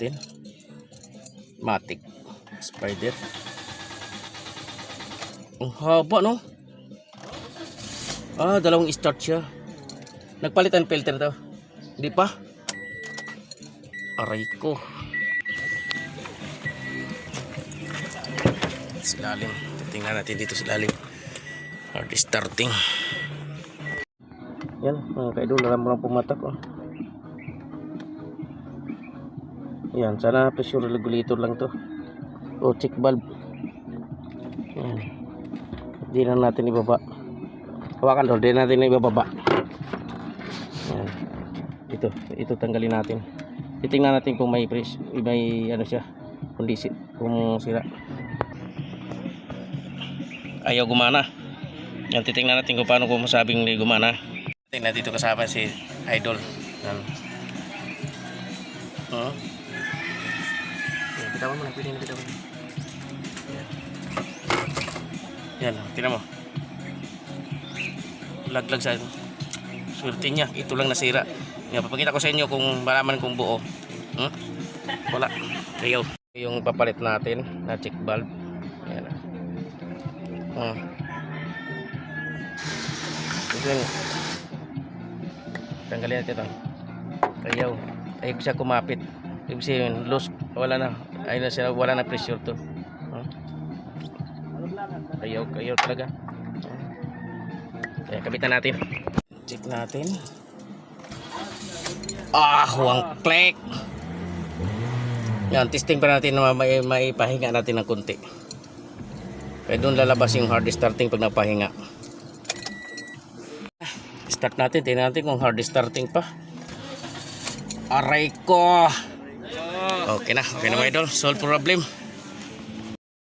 natin. Matic Spider. Ang haba, no? Dalawang start siya. Nagpalit ang filter to. Hindi pa. Aray ko. Silalim. Tingnan natin dito silalim. Hard starting. Yan, mga kaidol, alam mo lang pumatak, oh. Yan, sana pressure regulator lang to. O check valve. Yan. Hindi na natin ibaba. Hawakan doon, hindi natin ibababa. Yan. Ito tanggalin natin. Titingnan natin kung may ano siya, kung sira. Ayaw gumana. Yan, titingnan natin kung paano kung masabing gumana. Tingnan dito kasama si Idol. Yan. Bitawan mo na, pwede na bitawan. Yan, tingnan mo. Laglag sa swerte niya. Ito lang nasira. Yan, papakita ko sa inyo kung malaman kung buo. Wala. Ayaw. Yung papalit natin na check valve. Yan. Yan. Tanggalin natin ito. Ayaw siya kumapit. Ibig sabihin, loose, wala na. Ayun na siya, wala na pressure to. Ayaw talaga. Kaya kabitan natin. Check natin. Huwang click. Yan, testing pa natin na may pahinga natin ng konti. Kaya doon lalabas yung hard starting pag napahinga. Start natin, tingnan natin kung hard starting pa. Aray ko. Okay na mga idol, solve problem.